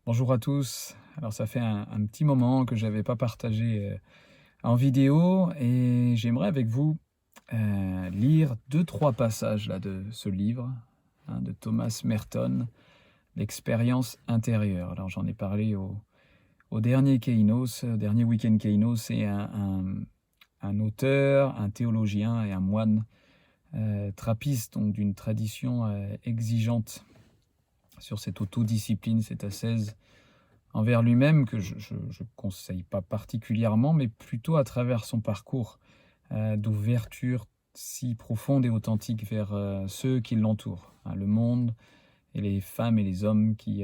Bonjour à tous. Alors ça fait un petit moment que j'avais pas partagé en vidéo et j'aimerais avec vous lire deux, trois passages là, de ce livre de Thomas Merton, L'expérience intérieure. Alors j'en ai parlé au dernier Kainos, dernier week-end Kainos. C'est un auteur, un théologien et un moine trappiste, donc d'une tradition exigeante sur cette autodiscipline, cette ascèse envers lui-même que je ne conseille pas particulièrement, mais plutôt à travers son parcours d'ouverture si profonde et authentique vers ceux qui l'entourent, hein, le monde et les femmes et les hommes qui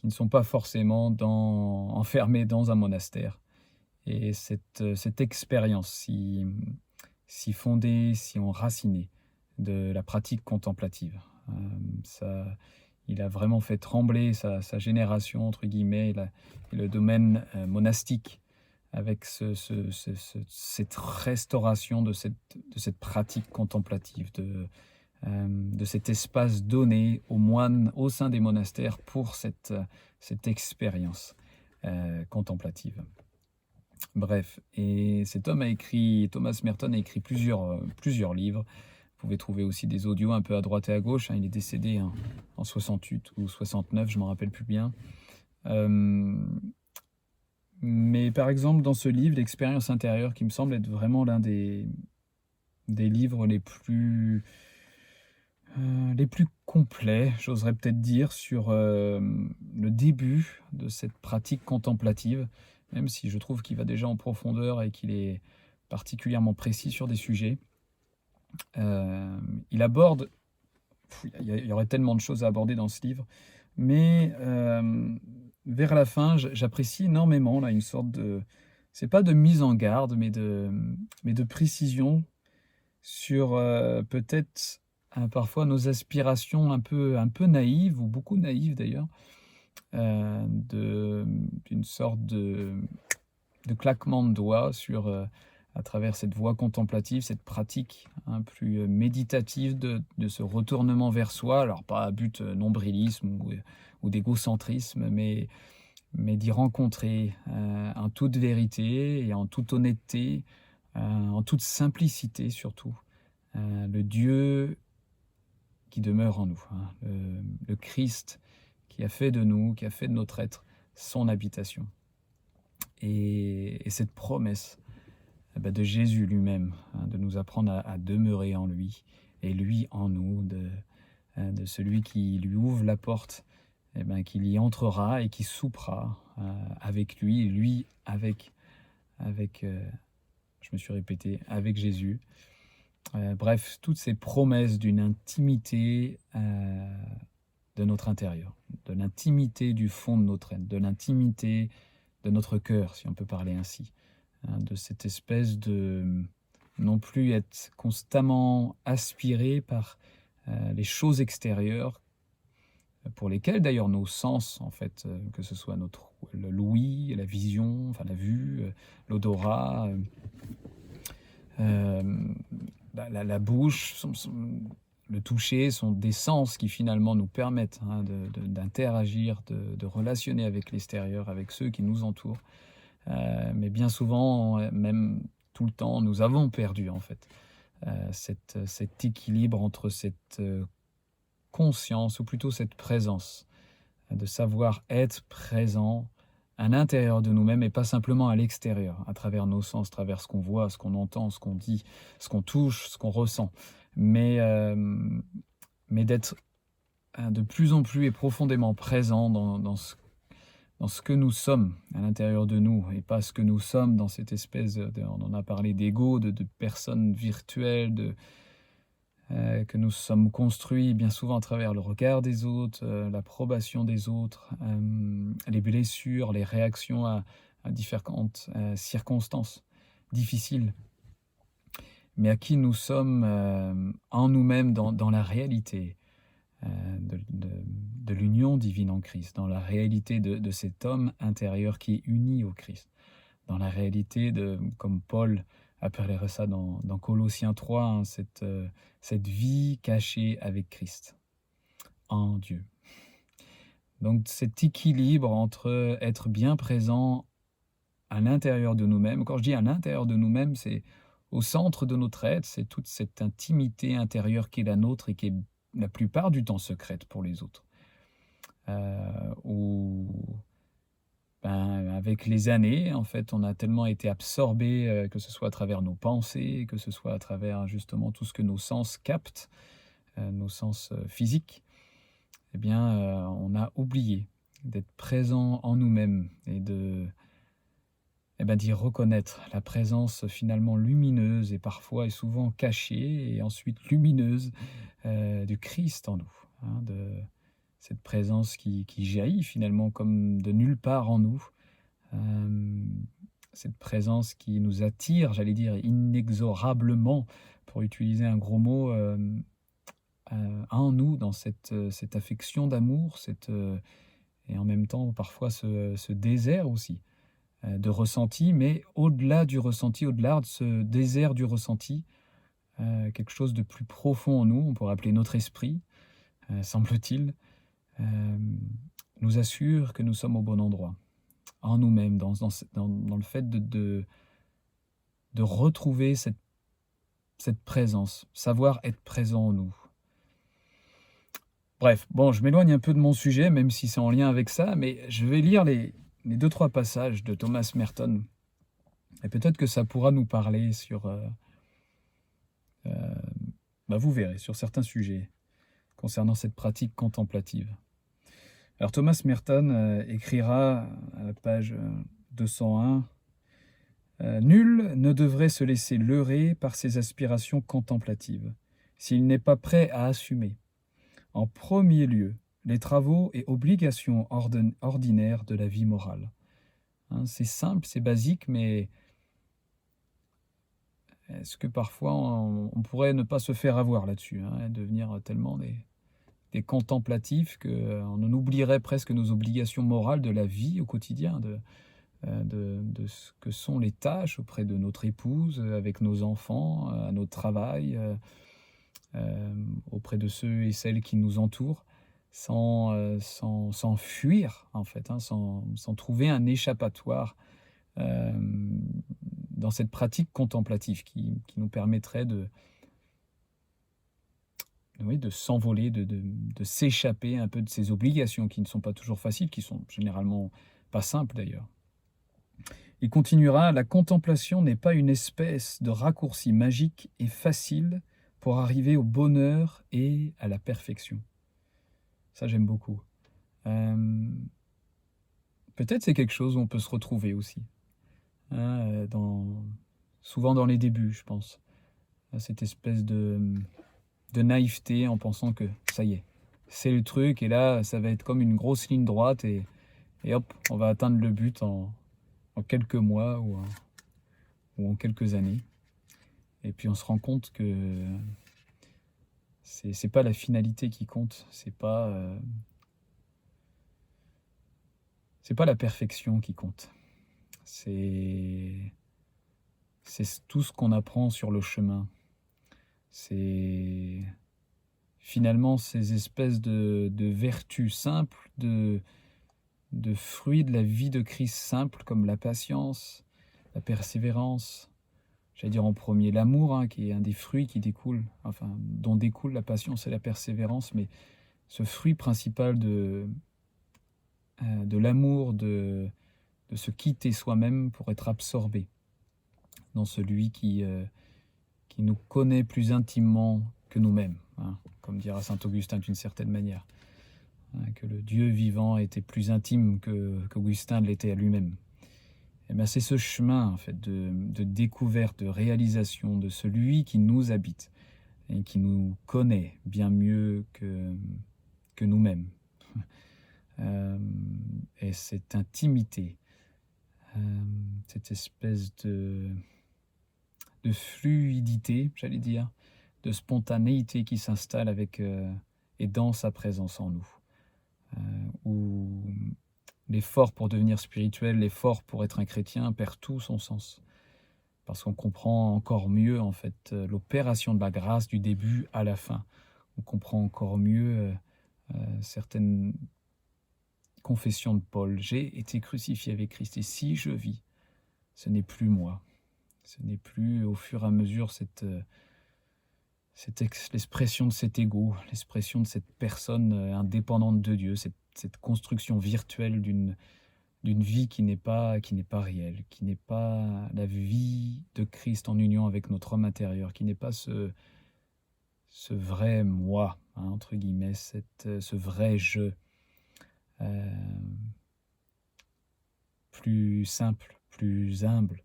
ne sont pas forcément enfermés dans un monastère. Et cette expérience si fondée, si enracinée de la pratique contemplative. Euh, ça, il a vraiment fait trembler sa génération, entre guillemets, et le domaine monastique avec cette restauration de cette pratique contemplative, de cet espace donné aux moines au sein des monastères pour cette expérience contemplative. Bref, et cet homme Thomas Merton a écrit plusieurs livres. Vous pouvez trouver aussi des audios un peu à droite et à gauche. Il est décédé en 68 ou 69, je ne me rappelle plus bien. Mais par exemple, dans ce livre, L'expérience intérieure, qui me semble être vraiment l'un des livres les plus complets, j'oserais peut-être dire, sur le début de cette pratique contemplative, même si je trouve qu'il va déjà en profondeur et qu'il est particulièrement précis sur des sujets. Il aborde, il y aurait tellement de choses à aborder dans ce livre, mais vers la fin, j'apprécie énormément là, une sorte de, c'est pas de mise en garde, mais de précision sur peut-être parfois nos aspirations un peu naïves, ou beaucoup naïves d'ailleurs, d'une sorte de claquement de doigts à travers cette voie contemplative, cette pratique plus méditative de ce retournement vers soi, alors pas à but nombrilisme ou d'égocentrisme, mais d'y rencontrer en toute vérité et en toute honnêteté, en toute simplicité surtout, le Dieu qui demeure en nous, le Christ qui a fait de nous, qui a fait de notre être son habitation. Et cette promesse de Jésus lui-même, de nous apprendre à demeurer en lui, et lui en nous, de celui qui lui ouvre la porte, qu'il y entrera et qui soupera avec lui, et lui avec je me suis répété, avec Jésus. Bref, toutes ces promesses d'une intimité de notre intérieur, de l'intimité du fond de notre être, de l'intimité de notre cœur, si on peut parler ainsi, de cette espèce de non plus être constamment aspiré par les choses extérieures, pour lesquelles d'ailleurs nos sens, en fait, que ce soit l'ouïe, la vision, enfin la vue, l'odorat, la bouche, le toucher, sont des sens qui finalement nous permettent d'interagir, de relationner avec l'extérieur, avec ceux qui nous entourent. Mais bien souvent, même tout le temps, nous avons perdu en fait cet équilibre entre cette conscience, ou plutôt cette présence, de savoir être présent à l'intérieur de nous-mêmes et pas simplement à l'extérieur, à travers nos sens, à travers ce qu'on voit, ce qu'on entend, ce qu'on dit, ce qu'on touche, ce qu'on ressent, mais d'être de plus en plus et profondément présent dans ce que nous sommes à l'intérieur de nous, et pas ce que nous sommes dans cette espèce on en a parlé, d'ego, de personnes virtuelles, que nous sommes construits bien souvent à travers le regard des autres, l'approbation des autres, les blessures, les réactions à différentes circonstances difficiles, mais à qui nous sommes en nous-mêmes dans la réalité de l'union divine en Christ, dans la réalité de cet homme intérieur qui est uni au Christ, dans la réalité comme Paul appellerait ça dans Colossiens 3, cette vie cachée avec Christ, en Dieu. Donc cet équilibre entre être bien présent à l'intérieur de nous-mêmes. Quand je dis à l'intérieur de nous-mêmes, c'est au centre de notre être, c'est toute cette intimité intérieure qui est la nôtre et qui est la plupart du temps secrète pour les autres. Où avec les années, en fait, on a tellement été absorbé, que ce soit à travers nos pensées, que ce soit à travers justement tout ce que nos sens captent, nos sens physiques, eh bien, on a oublié d'être présent en nous-mêmes et d'y reconnaître la présence finalement lumineuse et parfois et souvent cachée et ensuite lumineuse du Christ en nous, hein, de cette présence qui jaillit finalement comme de nulle part en nous, cette présence qui nous attire, j'allais dire inexorablement, pour utiliser un gros mot, en nous, dans cette affection d'amour, et en même temps parfois ce désert aussi de ressenti, mais au-delà du ressenti, au-delà de ce désert du ressenti, quelque chose de plus profond en nous, on pourrait appeler notre esprit, semble-t-il, nous assure que nous sommes au bon endroit, en nous-mêmes, dans le fait de retrouver cette présence, savoir être présent en nous. Bref, bon, je m'éloigne un peu de mon sujet, même si c'est en lien avec ça, mais je vais lire les 2-3 passages de Thomas Merton. Et peut-être que ça pourra nous parler sur, vous verrez, sur certains sujets concernant cette pratique contemplative. Alors Thomas Merton écrira à la page 201 Nul ne devrait se laisser leurrer par ses aspirations contemplatives, s'il n'est pas prêt à assumer, en premier lieu, les travaux et obligations ordinaires de la vie morale. Hein, c'est simple, c'est basique, mais est-ce que parfois on pourrait ne pas se faire avoir là-dessus, hein, et devenir tellement des contemplatifs qu'on en oublierait presque nos obligations morales de la vie au quotidien, de ce que sont les tâches auprès de notre épouse, avec nos enfants, à notre travail, auprès de ceux et celles qui nous entourent, sans fuir, en fait, hein, sans trouver un échappatoire dans cette pratique contemplative qui nous permettrait de s'envoler, de s'échapper un peu de ces obligations qui ne sont pas toujours faciles, qui sont généralement pas simples d'ailleurs. Il continuera, la contemplation n'est pas une espèce de raccourci magique et facile pour arriver au bonheur et à la perfection. Ça, j'aime beaucoup. Peut-être c'est quelque chose où on peut se retrouver aussi, hein, souvent dans les débuts, je pense. Cette espèce de naïveté en pensant que ça y est, c'est le truc, et là, ça va être comme une grosse ligne droite, et hop, on va atteindre le but en quelques mois ou en quelques années. Et puis on se rend compte que c'est pas la finalité qui compte, c'est pas la perfection qui compte. C'est tout ce qu'on apprend sur le chemin. C'est finalement ces espèces de vertus simples, de fruits de la vie de Christ simple, comme la patience, la persévérance, j'allais dire en premier l'amour, hein, qui est un des fruits qui découle, enfin dont découle la patience et la persévérance, mais ce fruit principal de l'amour, de se quitter soi-même pour être absorbé dans celui qui nous connaît plus intimement que nous-mêmes, hein, comme dira saint Augustin d'une certaine manière, hein, que le Dieu vivant était plus intime qu'Augustin l'était à lui-même. Et bien c'est ce chemin en fait, de découverte, de réalisation de celui qui nous habite et qui nous connaît bien mieux que nous-mêmes. Et cette intimité, cette espèce de fluidité, j'allais dire, de spontanéité qui s'installe avec et dans sa présence en nous. Où l'effort pour devenir spirituel, l'effort pour être un chrétien perd tout son sens. Parce qu'on comprend encore mieux en fait l'opération de la grâce du début à la fin. On comprend encore mieux certaines confession de Paul, j'ai été crucifié avec Christ, et si je vis, ce n'est plus moi. Ce n'est plus au fur et à mesure l'expression de cet ego, l'expression de cette personne indépendante de Dieu, cette construction virtuelle d'une vie qui n'est pas réelle, qui n'est pas la vie de Christ en union avec notre homme intérieur, qui n'est pas ce vrai moi, hein, entre guillemets, ce vrai je, plus simple, plus humble,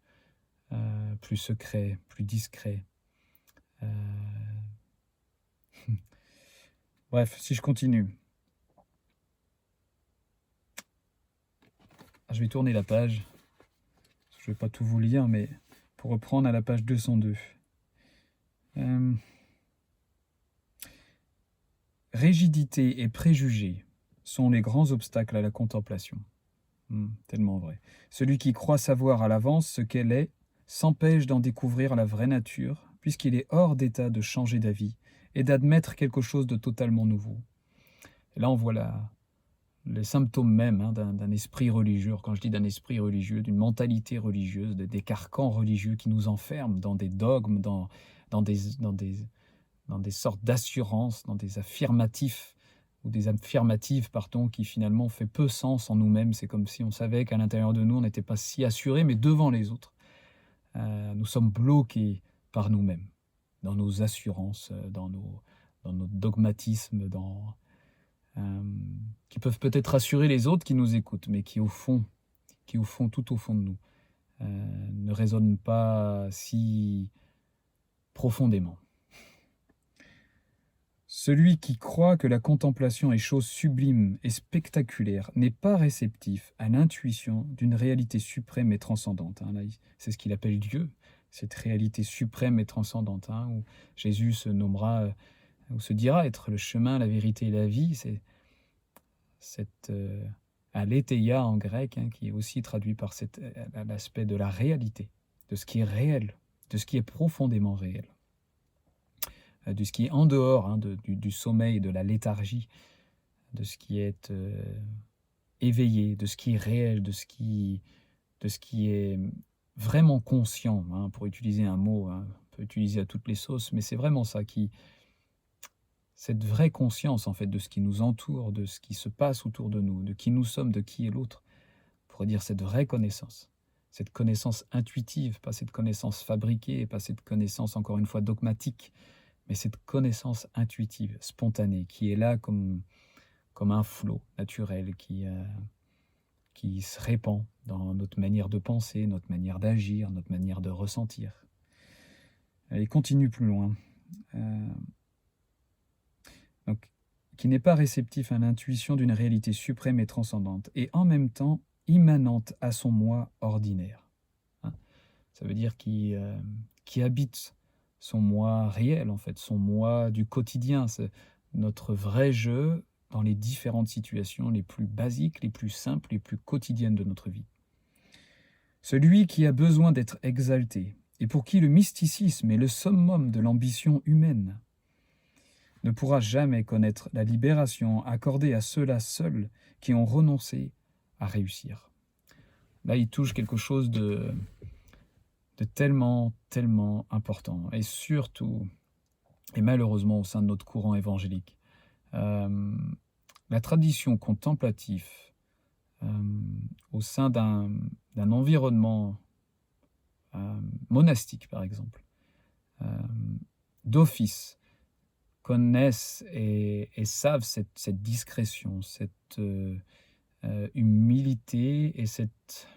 plus secret, plus discret. Bref, si je continue. Je vais tourner la page. Je ne vais pas tout vous lire, mais pour reprendre à la page 202. Rigidité et préjugés sont les grands obstacles à la contemplation. Tellement vrai. Celui qui croit savoir à l'avance ce qu'elle est s'empêche d'en découvrir la vraie nature, puisqu'il est hors d'état de changer d'avis et d'admettre quelque chose de totalement nouveau. Et là, on voit les symptômes même d'un esprit religieux. Quand je dis d'un esprit religieux, d'une mentalité religieuse, des carcans religieux qui nous enferment dans des dogmes, dans des sortes d'assurances, dans des affirmatifs, ou des affirmatives, qui finalement fait peu sens en nous-mêmes. C'est comme si on savait qu'à l'intérieur de nous, on n'était pas si assuré, mais devant les autres, nous sommes bloqués par nous-mêmes, dans nos assurances, dans nos dogmatismes, qui peuvent peut-être rassurer les autres qui nous écoutent, mais qui au fond, tout au fond de nous, ne résonnent pas si profondément. Celui qui croit que la contemplation est chose sublime et spectaculaire n'est pas réceptif à l'intuition d'une réalité suprême et transcendante. Là, c'est ce qu'il appelle Dieu, cette réalité suprême et transcendante, où Jésus se nommera, ou se dira être le chemin, la vérité et la vie. C'est cette aletheia en grec, qui est aussi traduit par l'aspect de la réalité, de ce qui est réel, de ce qui est profondément réel, de ce qui est en dehors du sommeil, de la léthargie, de ce qui est éveillé, de ce qui est réel, de ce qui est vraiment conscient, pour utiliser un mot, on peut utiliser à toutes les sauces, mais c'est vraiment ça, cette vraie conscience en fait de ce qui nous entoure, de ce qui se passe autour de nous, de qui nous sommes, de qui est l'autre. On pourrait dire cette vraie connaissance, cette connaissance intuitive, pas cette connaissance fabriquée, pas cette connaissance encore une fois dogmatique, mais cette connaissance intuitive, spontanée, qui est là comme un flot naturel qui se répand dans notre manière de penser, notre manière d'agir, notre manière de ressentir. Allez, continue plus loin. Donc, qui n'est pas réceptif à l'intuition d'une réalité suprême et transcendante, et en même temps immanente à son moi ordinaire. Ça veut dire qui habite son moi réel, en fait, son moi du quotidien, c'est notre vrai jeu dans les différentes situations les plus basiques, les plus simples, les plus quotidiennes de notre vie. Celui qui a besoin d'être exalté, et pour qui le mysticisme est le summum de l'ambition humaine, ne pourra jamais connaître la libération accordée à ceux-là seuls qui ont renoncé à réussir. Là, il touche quelque chose de tellement, tellement important, et surtout, et malheureusement au sein de notre courant évangélique, la tradition contemplative au sein d'un environnement monastique, par exemple, d'office, connaissent et savent cette discrétion, cette humilité et cette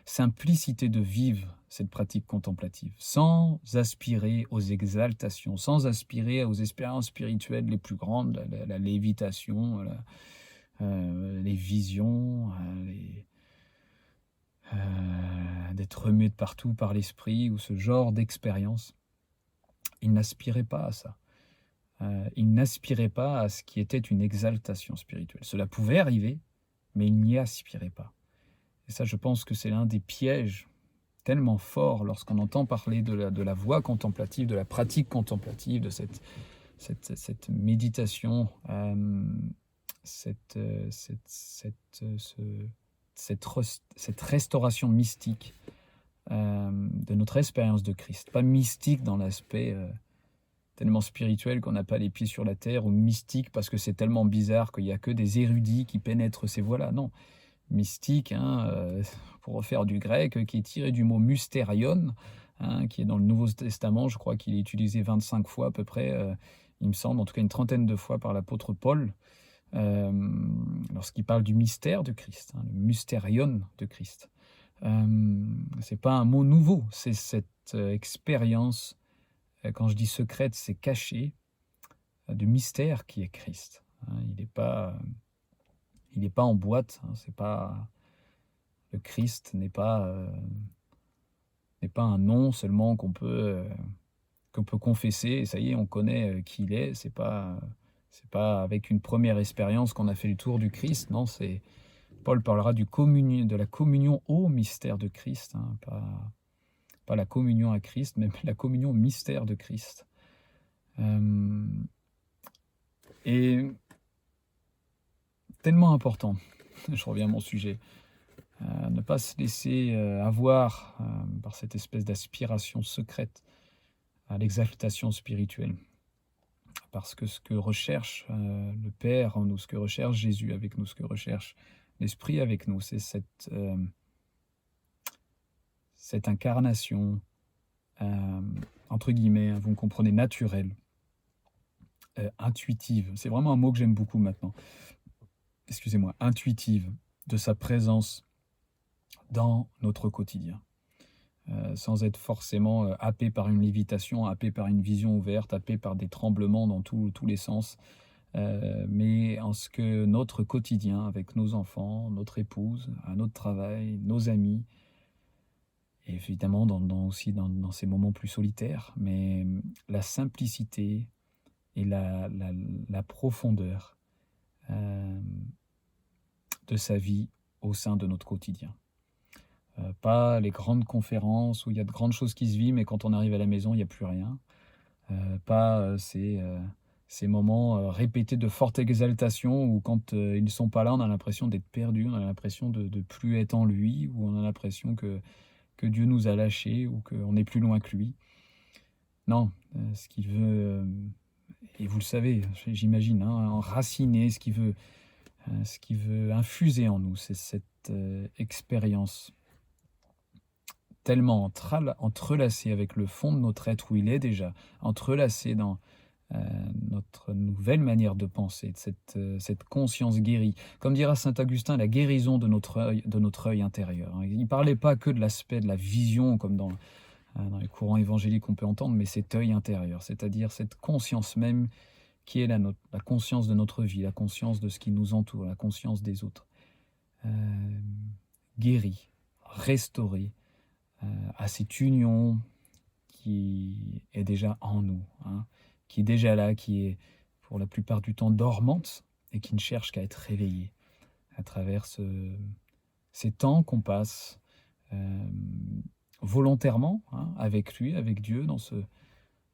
simplicité de vivre cette pratique contemplative, sans aspirer aux exaltations, sans aspirer aux expériences spirituelles les plus grandes, la lévitation, les visions, d'être remué de partout par l'esprit, ou ce genre d'expérience. Ils n'aspiraient pas à ça. Ils n'aspiraient pas à ce qui était une exaltation spirituelle. Cela pouvait arriver, mais ils n'y aspiraient pas. Et ça, je pense que c'est l'un des pièges tellement forts lorsqu'on entend parler de la voie contemplative, de la pratique contemplative, de cette méditation cette restauration mystique de notre expérience de Christ. Pas mystique dans l'aspect tellement spirituel qu'on n'a pas les pieds sur la terre, ou mystique parce que c'est tellement bizarre qu'il n'y a que des érudits qui pénètrent ces voies-là. Non, mystique, pour refaire du grec, qui est tiré du mot mystérion, qui est dans le Nouveau Testament. Je crois qu'il est utilisé 25 fois à peu près, il me semble, en tout cas une trentaine de fois par l'apôtre Paul, lorsqu'il parle du mystère de Christ, le mystérion de Christ. C'est pas un mot nouveau, c'est cette expérience, quand je dis secrète, c'est caché, du mystère qui est Christ. Il n'est pas en boîte, c'est pas, le Christ n'est pas un nom seulement qu'on peut confesser, et ça y est, on connaît qui il est. C'est pas avec une première expérience qu'on a fait le tour du Christ. Non, Paul parlera de la communion au mystère de Christ, pas la communion à Christ, mais la communion au mystère de Christ. Et tellement important, je reviens à mon sujet, ne pas se laisser avoir par cette espèce d'aspiration secrète à l'exaltation spirituelle. Parce que ce que recherche le Père en nous, ce que recherche Jésus avec nous, ce que recherche l'Esprit avec nous, c'est cette incarnation, entre guillemets, vous me comprenez, naturelle, intuitive. C'est vraiment un mot que j'aime beaucoup maintenant. Excusez-moi, intuitive, de sa présence dans notre quotidien. Sans être forcément happé par une lévitation, happé par une vision ouverte, happé par des tremblements dans tous les sens, mais en ce que notre quotidien, avec nos enfants, notre épouse, à notre travail, nos amis, et évidemment aussi dans ces moments plus solitaires, mais la simplicité et la profondeur de sa vie au sein de notre quotidien. Pas les grandes conférences où il y a de grandes choses qui se vivent, mais quand on arrive à la maison, il n'y a plus rien. Pas ces moments répétés de forte exaltation où quand ils ne sont pas là, on a l'impression d'être perdu, on a l'impression de plus être en lui, ou on a l'impression que Dieu nous a lâchés ou qu'on est plus loin que lui. Non, ce qu'il veut, et vous le savez, j'imagine, enraciner, ce qu'il veut infuser en nous, c'est cette expérience tellement entrelacé avec le fond de notre être où il est déjà, entrelacé dans notre nouvelle manière de penser, cette conscience guérie. Comme dira saint Augustin, la guérison de notre œil intérieur. Il ne parlait pas que de l'aspect de la vision, comme dans les courants évangéliques qu'on peut entendre, mais cet œil intérieur, c'est-à-dire cette conscience même qui est la conscience de notre vie, la conscience de ce qui nous entoure, la conscience des autres. Guérie, restaurée, à cette union qui est déjà en nous, qui est déjà là, qui est pour la plupart du temps dormante et qui ne cherche qu'à être réveillée à travers ces temps qu'on passe volontairement avec lui, avec Dieu, dans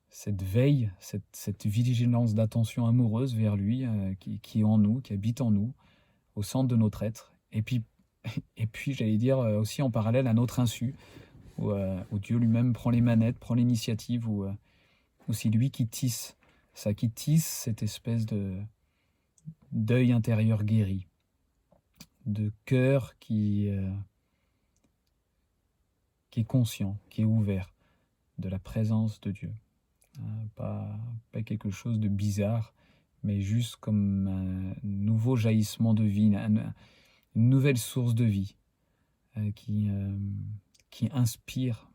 cette veille, cette vigilance d'attention amoureuse vers lui qui est en nous, qui habite en nous, au centre de notre être. Et puis j'allais dire aussi en parallèle à notre insu, où Dieu lui-même prend les manettes, prend l'initiative, où c'est lui qui tisse cette espèce d'œil intérieur guéri, de cœur qui est conscient, qui est ouvert de la présence de Dieu. Pas quelque chose de bizarre, mais juste comme un nouveau jaillissement de vie, une nouvelle source de vie qui inspire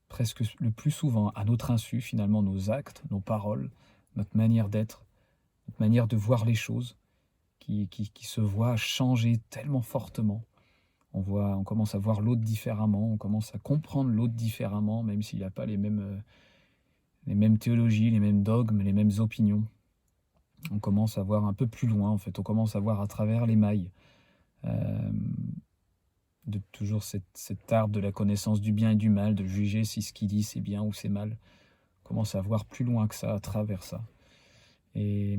presque le plus souvent à notre insu, finalement, nos actes, nos paroles, notre manière d'être, notre manière de voir les choses, qui se voit changer tellement fortement. On commence à voir l'autre différemment, on commence à comprendre l'autre différemment, même s'il n'a pas les mêmes théologies, les mêmes dogmes, les mêmes opinions. On commence à voir un peu plus loin, en fait. On commence à voir à travers les mailles de toujours cet arbre de la connaissance du bien et du mal, de juger si ce qu'il dit c'est bien ou c'est mal. On commence à voir plus loin que ça, à travers ça. Et,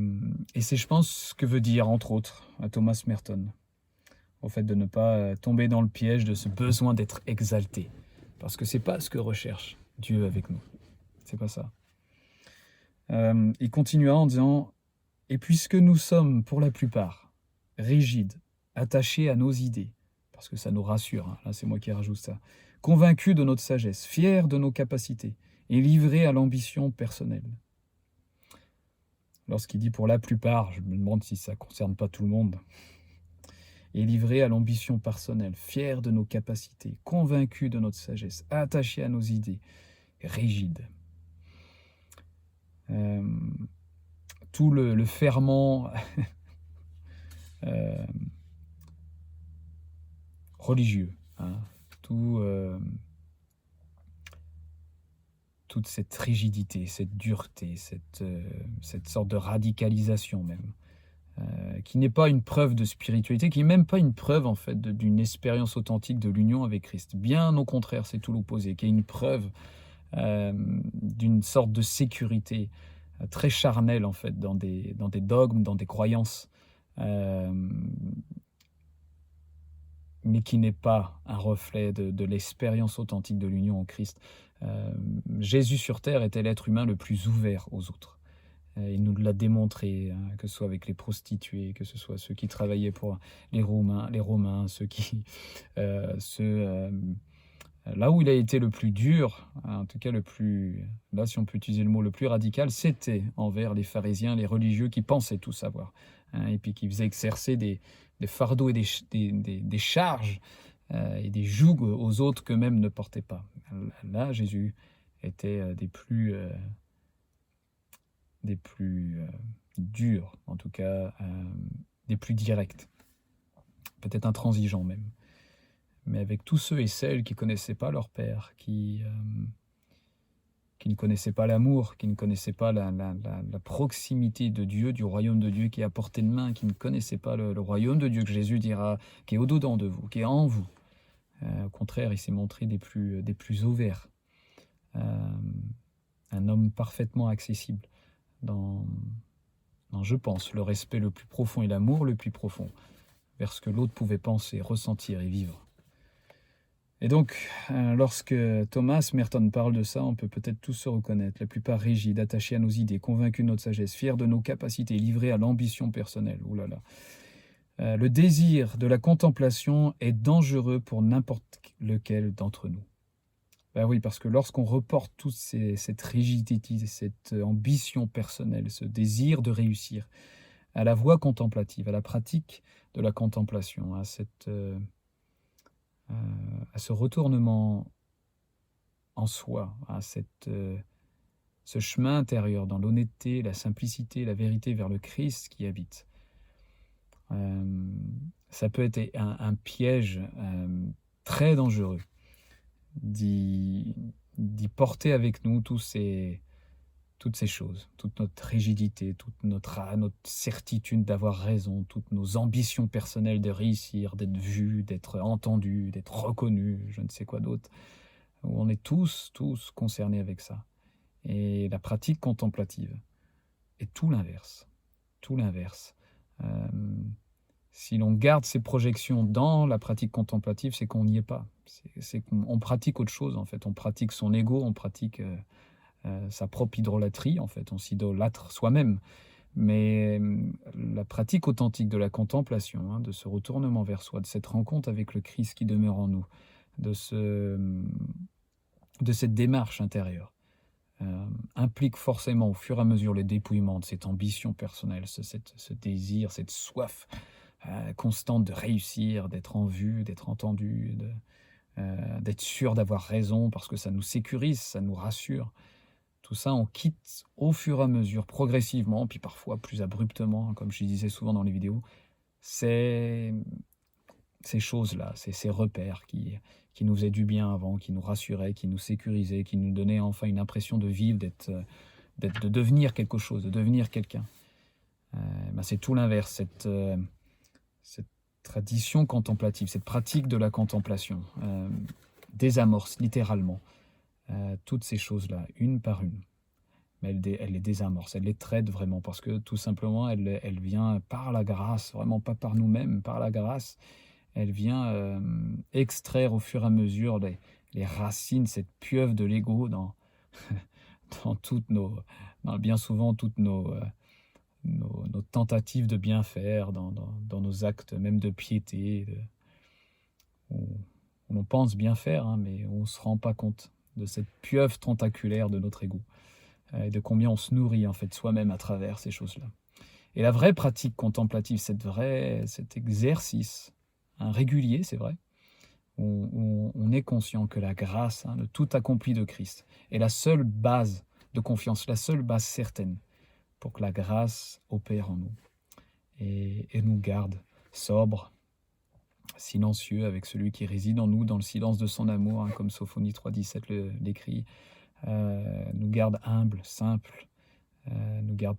et c'est, je pense, ce que veut dire, entre autres, à Thomas Merton, au fait de ne pas tomber dans le piège de ce besoin d'être exalté. Parce que c'est pas ce que recherche Dieu avec nous. C'est pas ça. Il continua en disant « Et puisque nous sommes, pour la plupart, rigides, attachés à nos idées, parce que ça nous rassure, hein, là c'est moi qui rajoute ça, convaincus de notre sagesse, fiers de nos capacités et livrés à l'ambition personnelle. » Lorsqu'il dit « pour la plupart », je me demande si ça ne concerne pas tout le monde. Et livrés à l'ambition personnelle, fiers de nos capacités, convaincus de notre sagesse, attachés à nos idées, rigides. Tout le ferment religieux, hein, toute cette rigidité, cette dureté, cette sorte de radicalisation même, qui n'est pas une preuve de spiritualité, qui n'est même pas une preuve en fait d'une expérience authentique de l'union avec Christ. Bien au contraire, c'est tout l'opposé, qui est une preuve d'une sorte de sécurité très charnelle en fait dans des dogmes, dans des croyances, mais qui n'est pas un reflet de l'expérience authentique de l'union en Christ. Jésus sur terre était l'être humain le plus ouvert aux autres. Il nous l'a démontré, hein, que ce soit avec les prostituées, que ce soit ceux qui travaillaient pour les Romains, ceux qui, là où il a été le plus dur, en tout cas le plus, là si on peut utiliser le mot le plus radical, c'était envers les pharisiens, les religieux qui pensaient tout savoir, hein, et puis qui faisaient exercer des fardeaux et des charges et des jougs aux autres qu'eux-mêmes ne portaient pas. Là, Jésus était des plus durs, en tout cas des plus directs, peut-être intransigeants même. Mais avec tous ceux et celles qui ne connaissaient pas leur Père, qui ne connaissaient pas l'amour, qui ne connaissaient pas la proximité de Dieu, du royaume de Dieu qui est à portée de main, qui ne connaissaient pas le royaume de Dieu que Jésus dira, qui est au-dedans de vous, qui est en vous. Au contraire, il s'est montré des plus ouverts. Un homme parfaitement accessible dans, je pense, le respect le plus profond et l'amour le plus profond vers ce que l'autre pouvait penser, ressentir et vivre. Et donc, lorsque Thomas Merton parle de ça, on peut peut-être tous se reconnaître, la plupart rigides, attachés à nos idées, convaincus de notre sagesse, fiers de nos capacités, livrés à l'ambition personnelle. Ouh là là. Le désir de la contemplation est dangereux pour n'importe lequel d'entre nous. Ben oui, parce que lorsqu'on reporte toute cette rigidité, cette ambition personnelle, ce désir de réussir, à la voie contemplative, à la pratique de la contemplation, à ce retournement en soi, à ce chemin intérieur dans l'honnêteté, la simplicité, la vérité vers le Christ qui habite. Ça peut être un piège très dangereux d'y porter avec nous toutes ces choses, toute notre rigidité, toute notre certitude d'avoir raison, toutes nos ambitions personnelles de réussir, d'être vu, d'être entendu, d'être reconnu, je ne sais quoi d'autre. On est tous concernés avec ça. Et la pratique contemplative est tout l'inverse. Tout l'inverse. Si l'on garde ces projections dans la pratique contemplative, c'est qu'on n'y est pas. C'est qu'on pratique autre chose, en fait. On pratique son ego, on pratique sa propre idolâtrie, en fait. On s'idolâtre soi-même. Mais la pratique authentique de la contemplation, hein, de ce retournement vers soi, de cette rencontre avec le Christ qui demeure en nous, de cette démarche intérieure, implique forcément au fur et à mesure le dépouillement de cette ambition personnelle, ce désir, cette soif constante de réussir, d'être en vue, d'être entendu, d'être sûr d'avoir raison parce que ça nous sécurise, ça nous rassure. Tout ça, on quitte au fur et à mesure, progressivement, puis parfois plus abruptement, comme je disais souvent dans les vidéos, ces choses-là, ces repères qui nous faisaient du bien avant, qui nous rassuraient, qui nous sécurisaient, qui nous donnaient enfin une impression de vivre, de devenir quelque chose, de devenir quelqu'un. C'est tout l'inverse, cette tradition contemplative, cette pratique de la contemplation, désamorce littéralement toutes ces choses-là, une par une. mais elle les désamorce, elle les traite vraiment, parce que tout simplement, elle vient par la grâce, vraiment pas par nous-mêmes, par la grâce, elle vient extraire au fur et à mesure les racines, cette pieuvre de l'ego dans toutes bien souvent toutes nos tentatives de bien faire, dans nos actes même de piété, où on pense bien faire, hein, mais on ne se rend pas compte de cette pieuvre tentaculaire de notre ego, et de combien on se nourrit en fait soi-même à travers ces choses-là. Et la vraie pratique contemplative, cet exercice régulier, c'est vrai, où on est conscient que la grâce, le tout accompli de Christ, est la seule base de confiance, la seule base certaine pour que la grâce opère en nous et nous garde sobres, silencieux avec celui qui réside en nous dans le silence de son amour, hein, comme Sophonie 3,17 l'écrit, nous garde humbles, simples, nous garde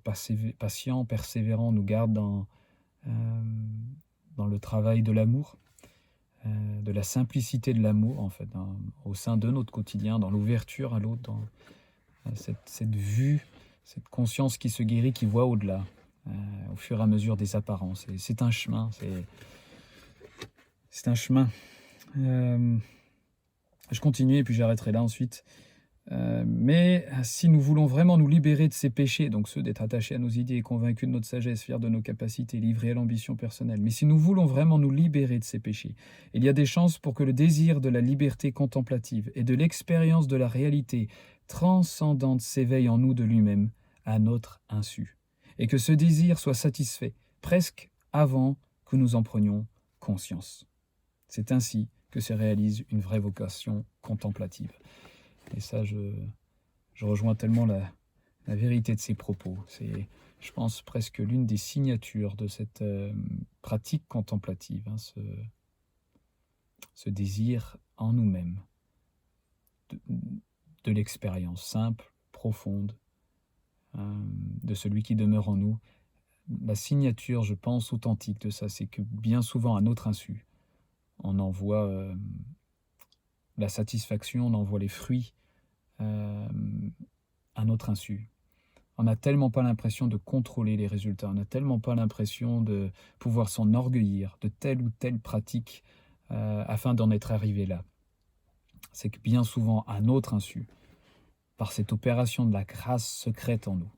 patients, persévérants, nous garde dans le travail de l'amour, de la simplicité de l'amour, en fait, au sein de notre quotidien, dans l'ouverture à l'autre, dans cette vue, cette conscience qui se guérit, qui voit au-delà, au fur et à mesure des apparences. Et c'est un chemin, c'est un chemin. Je continue et puis j'arrêterai là ensuite. Mais si nous voulons vraiment nous libérer de ces péchés, donc ceux d'être attachés à nos idées et convaincus de notre sagesse, fiers de nos capacités, livrés à l'ambition personnelle, mais si nous voulons vraiment nous libérer de ces péchés, il y a des chances pour que le désir de la liberté contemplative et de l'expérience de la réalité transcendante s'éveille en nous de lui-même, à notre insu, et que ce désir soit satisfait presque avant que nous en prenions conscience. C'est ainsi que se réalise une vraie vocation contemplative. Et ça, je rejoins tellement la vérité de ces propos. C'est, je pense, presque l'une des signatures de cette pratique contemplative, hein, ce désir en nous-mêmes de l'expérience simple, profonde, de celui qui demeure en nous. La signature, je pense, authentique de ça, c'est que bien souvent, à notre insu, on en voit la satisfaction, on en voit les fruits, à notre insu. On n'a tellement pas l'impression de contrôler les résultats, on n'a tellement pas l'impression de pouvoir s'enorgueillir de telle ou telle pratique afin d'en être arrivé là. C'est que bien souvent, à notre insu, par cette opération de la grâce secrète en nous,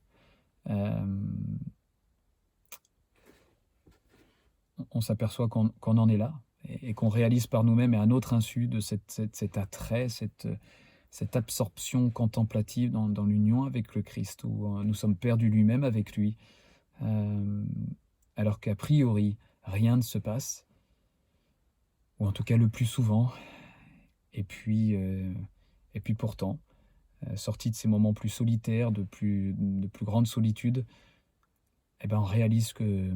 on s'aperçoit qu'on en est là et qu'on réalise par nous-mêmes et à notre insu de cet attrait, cette absorption contemplative dans l'union avec le Christ, où nous sommes perdus lui-même avec lui, alors qu'a priori, rien ne se passe, ou en tout cas le plus souvent, et puis pourtant, sorti de ces moments plus solitaires, de plus grande solitude, on réalise que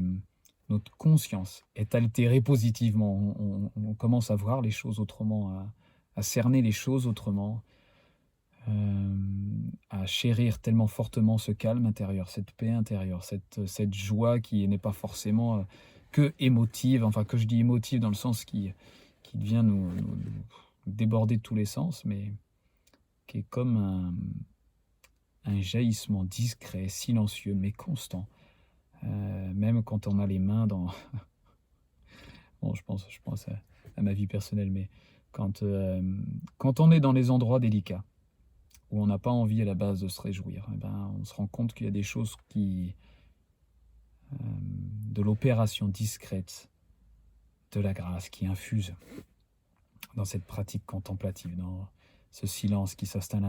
notre conscience est altérée positivement, on commence à voir les choses autrement, à cerner les choses autrement, à chérir tellement fortement ce calme intérieur, cette paix intérieure, cette joie qui n'est pas forcément que émotive, enfin que je dis émotive dans le sens qui vient nous déborder de tous les sens, mais qui est comme un jaillissement discret, silencieux, mais constant, même quand on a les mains dans... Bon, je pense à ma vie personnelle, mais quand on est dans les endroits délicats, où on n'a pas envie à la base de se réjouir, on se rend compte qu'il y a des choses de l'opération discrète de la grâce qui infuse dans cette pratique contemplative, dans ce silence qui s'installe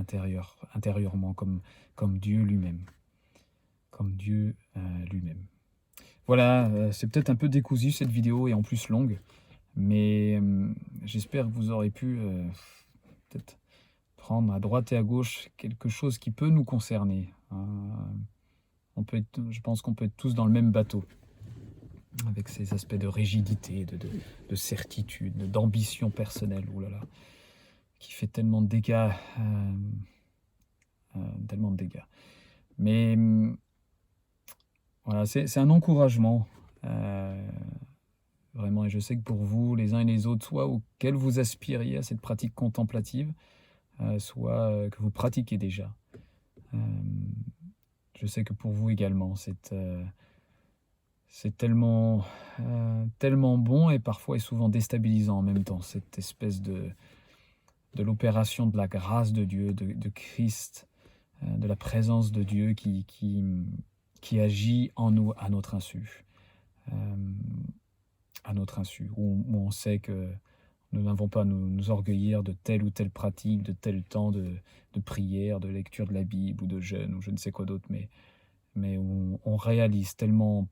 intérieurement comme Dieu lui-même. Comme Dieu lui-même. Voilà, c'est peut-être un peu décousu cette vidéo et en plus longue, mais j'espère que vous aurez pu peut-être prendre à droite et à gauche quelque chose qui peut nous concerner. Je pense qu'on peut être tous dans le même bateau, avec ces aspects de rigidité, de certitude, d'ambition personnelle, qui fait tellement de dégâts, Mais voilà, c'est un encouragement, vraiment, et je sais que pour vous, les uns et les autres, soit auquel vous aspiriez à cette pratique contemplative, soit que vous pratiquez déjà. Je sais que pour vous également, c'est tellement, tellement bon et parfois et souvent déstabilisant en même temps, cette espèce de l'opération de la grâce de Dieu, de Christ, de la présence de Dieu qui agit en nous à notre insu. Euh, à notre insu, où on sait que nous n'avons pas à nous orgueillir de telle ou telle pratique, de tel temps de prière, de lecture de la Bible ou de jeûne ou je ne sais quoi d'autre, mais où on réalise tellement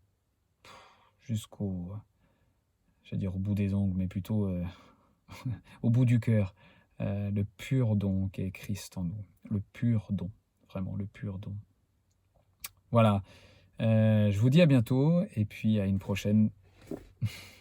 jusqu'au, j'allais dire au bout des ongles, mais plutôt au bout du cœur, le pur don qu'est Christ en nous. Le pur don, vraiment le pur don. Voilà, je vous dis à bientôt et puis à une prochaine.